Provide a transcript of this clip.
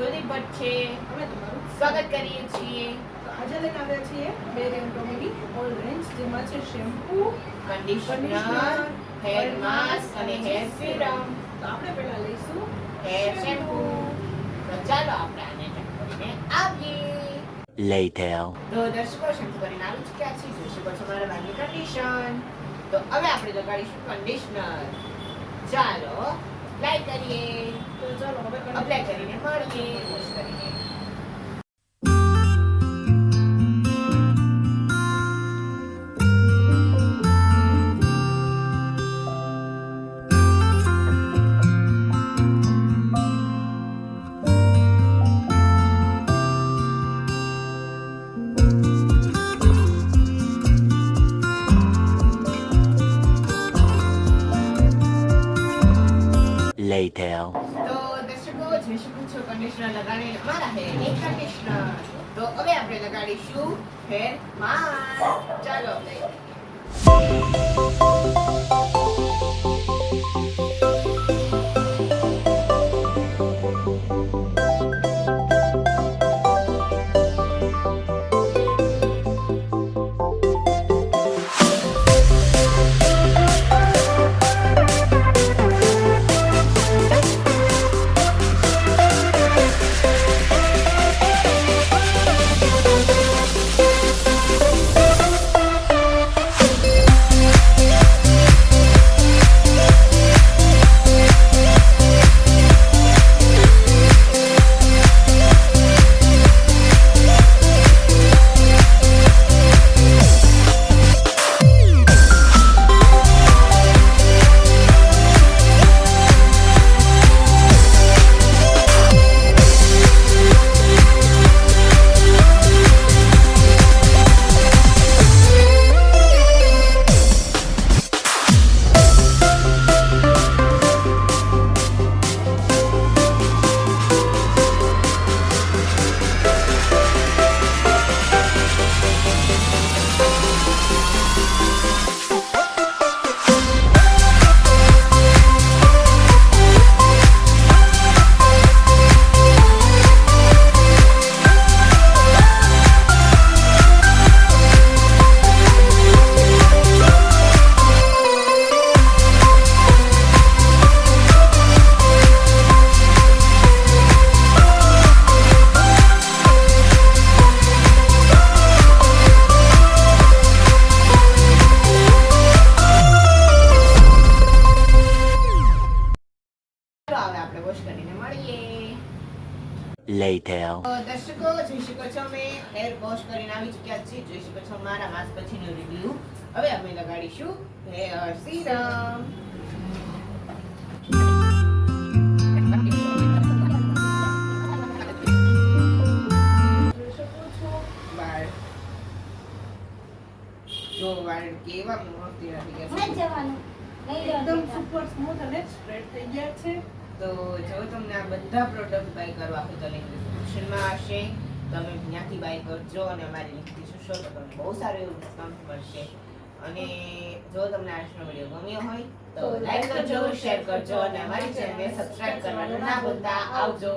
કુલદીપ ભટ્ટ છે. અમે તમારું સ્વાગત કરીએ છીએ. તો આજે લઈને આવ્યા છીએ બેરિયમ કોમેડી ઓલ રેન્જ, જેમાં છે શેમ્પૂ, કન્ડિશનર, હેર માસ્ક અને હેર સીરમ. તો આપણે પહેલા લઈશું હેર શેમ્પૂ. તો ચાલો આપણે આને check કરીને આવીએ. Later. તો દર્શકો શેમ્પૂ કરીને આવી ચૂક્યા છીએ. જોઈ શકો છો મારા વાળની કન્ડિશન. તો હવે આપણે લગાડીશું કન્ડિશનર. ચાલો એપ્લાય કરીએ. તો ચાલો હવે એપ્લાય કરીને મળીએ. વોશ કરીને. Later. તો દર્શકો જોઈ શકો છો કન્ડિશનર લગાડીને અમારા હેરની કન્ડિશનર. તો હવે આપણે લગાડીશું હેર માસ્ક. ચાલો લઈ Later. દર્શકો જોઈ શકો છો અમે હેર વોશ કરીને આવી ચૂક્યા છીએ. જોઈ શકો છો મારા માસ્ક પછીનો રિવ્યુ. હવે અમે લગાડીશું હેર સીરમ. જોઈ શકો છો. વાળ જો વાળ કેવા મોટી નથી ગયા છે. એકદમ સુપર સ્મૂથ અને સ્ટ્રેટ થઈ ગયા છે. તો જો તમને આ બધા પ્રોડક્ટ બાય કરવા હોય તો લિંક ડિસ્ક્રિપ્શનમાં હશે. તમે ત્યાંથી બાય કરજો અને અમારી લિંકથી જોશો તો તમને બહુ સારું એવું ડિસ્કાઉન્ટ મળશે. અને જો તમને આજનો વિડીયો ગમ્યો હોય તો લાઈક કરજો, શેર કરજો અને અમારી ચેનલને સબસ્ક્રાઇબ કરવાનું ના ભૂલતા. આવજો.